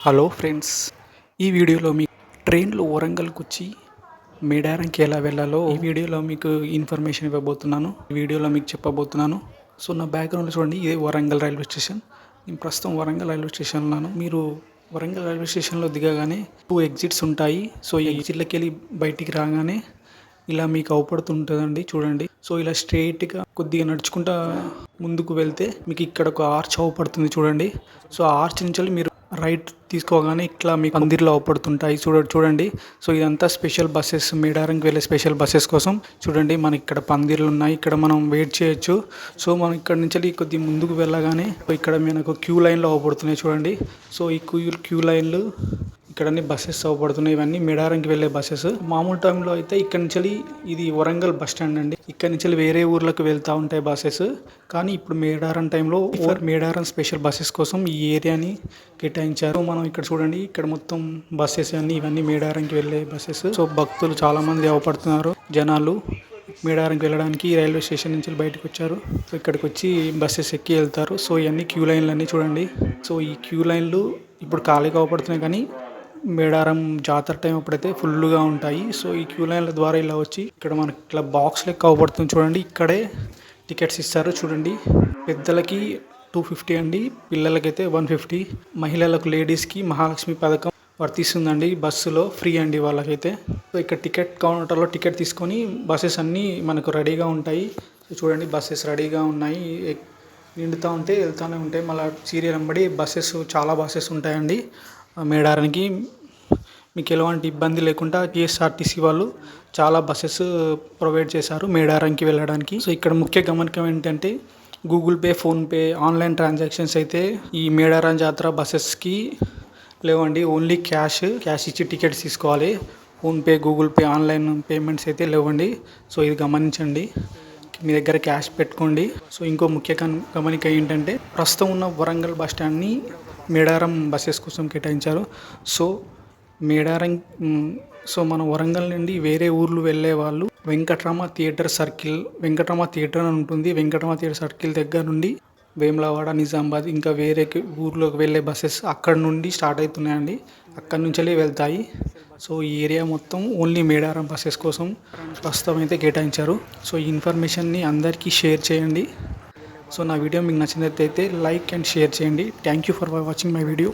Hello friends, ఈ వీడియోలో మీకు ట్రైన్లో వరంగల్కి వచ్చి మేడారంకి ఎలా వెళ్ళాలో ఈ వీడియోలో మీకు ఇన్ఫర్మేషన్ ఇవ్వబోతున్నాను. ఈ వీడియోలో మీకు చెప్పబోతున్నాను. సో నా బ్యాక్గ్రౌండ్లో చూడండి, ఇదే వరంగల్ రైల్వే స్టేషన్. నేను ప్రస్తుతం వరంగల్ రైల్వే స్టేషన్ ఉన్నాను. మీరు వరంగల్ రైల్వే స్టేషన్లో దిగగానే 2 ఎగ్జిట్స్ ఉంటాయి. సో ఈ ఎగ్జిట్లకి వెళ్ళి బయటికి రాగానే ఇలా మీకు అవపడుతుంటుందండి, చూడండి. సో ఇలా స్ట్రైట్గా కొద్దిగా నడుచుకుంటా ముందుకు వెళ్తే మీకు ఇక్కడ ఒక ఆర్చ్ అవపడుతుంది, చూడండి. సో ఆ ఆర్చ్ నుంచి మీరు రైట్ తీసుకోగానే ఇట్లా మీకు పందిర్లు అవపడుతుంటాయి, చూడండి. సో ఇదంతా స్పెషల్ బస్సెస్, మేడారంకి వెళ్ళే స్పెషల్ బస్సెస్ కోసం. చూడండి, మనకి ఇక్కడ పందిర్లు ఉన్నాయి, ఇక్కడ మనం వెయిట్ చేయొచ్చు. సో మనం ఇక్కడ నుంచి కొద్దిగా ముందుకు వెళ్ళగానే ఇక్కడ మనకు క్యూ లైన్లో అవపడుతున్నాయి, చూడండి. సో ఈ క్యూ లైన్లు ఇక్కడ అన్ని బస్సెస్ అవపడుతున్నాయి. ఇవన్నీ మేడారంకి వెళ్ళే బస్సెస్. మామూలు టైంలో అయితే ఇక్కడ నుంచి ఇది వరంగల్ బస్ స్టాండ్ అండి. ఇక్కడ నుంచి వేరే ఊర్లకు వెళ్తూ ఉంటాయి బస్సెస్. కానీ ఇప్పుడు మేడారం టైంలో మేడారం స్పెషల్ బస్సెస్ కోసం ఈ ఏరియాని కేటాయించారు. మనం ఇక్కడ చూడండి, ఇక్కడ మొత్తం బస్సెస్ అన్ని ఇవన్నీ మేడారంకి వెళ్ళే బస్సెస్. సో భక్తులు చాలా మంది అవపడుతున్నారు. జనాలు మేడారంకి వెళ్ళడానికి రైల్వే స్టేషన్ నుంచి బయటకు వచ్చారు. సో ఇక్కడికి వచ్చి బస్సెస్ ఎక్కి వెళ్తారు. సో ఇవన్నీ క్యూ లైన్లు అన్నీ చూడండి. సో ఈ క్యూ లైన్లు ఇప్పుడు ఖాళీగా అవపడుతున్నాయి, కానీ మేడారం జాతర టైం అప్పుడైతే ఫుల్గా ఉంటాయి. సో ఈ క్యూ లైన్ల ద్వారా ఇలా వచ్చి ఇక్కడ మనకి ఇట్లా బాక్స్ లెక్క అవపడుతుంది, చూడండి. ఇక్కడే టికెట్స్ ఇస్తారు, చూడండి. పెద్దలకి 250 అండి, పిల్లలకైతే 150. మహిళలకు, లేడీస్కి మహాలక్ష్మి పథకం వర్తిస్తుందండి. బస్సులో ఫ్రీ అండి వాళ్ళకైతే. సో ఇక్కడ టికెట్ కౌంటర్లో టికెట్ తీసుకొని బస్సెస్ అన్నీ మనకు రెడీగా ఉంటాయి. సో చూడండి, బస్సెస్ రెడీగా ఉన్నాయి. నిండుతూ ఉంటే వెళ్తూనే ఉంటాయి. మళ్ళీ సీరియల్ వెంబడి బస్సెస్, చాలా బస్సెస్ ఉంటాయండి మేడారానికి. మీకు ఎలాంటి ఇబ్బంది లేకుండా టీఎస్ఆర్టీసీ వాళ్ళు చాలా బస్సెస్ ప్రొవైడ్ చేశారు మేడారానికి వెళ్ళడానికి. సో ఇక్కడ ముఖ్య గమనికం ఏంటంటే, Google pay, PhonePe, online transactions అయితే ఈ మేడారం జాతర బస్సెస్కి లేవండి. ఓన్లీ క్యాష్ ఇచ్చి టికెట్స్ తీసుకోవాలి. PhonePe, Google pay, online payments అయితే లేవండి. సో ఇది గమనించండి, మీ దగ్గర క్యాష్ పెట్టుకోండి. సో ఇంకో ముఖ్య గమనిక ఏంటంటే, ప్రస్తుతం ఉన్న వరంగల్ బస్ స్టాండ్ని మేడారం బస్సెస్ కోసం కేటాయించారు. సో మేడారం మన వరంగల్ నుండి వేరే ఊర్లు వెళ్ళే వాళ్ళు వెంకటరామ థియేటర్ అని ఉంటుంది. వెంకటరామ థియేటర్ సర్కిల్ దగ్గర నుండి వేములవాడ, నిజామాబాద్, ఇంకా వేరే ఊర్లోకి వెళ్ళే బస్సెస్ అక్కడ నుండి స్టార్ట్ అవుతున్నాయండి. అక్కడి నుంచి వెళ్తాయి. సో ఈ ఏరియా మొత్తం ఓన్లీ మేడారం బస్సెస్ కోసం ప్రస్తుతం అయితే కేటాయించారు. సో ఈ ఇన్ఫర్మేషన్ని అందరికీ షేర్ చేయండి. సో నా వీడియో మీకు నచ్చినట్లయితే లైక్ అండ్ షేర్ చేయండి. Thank you for watching my video.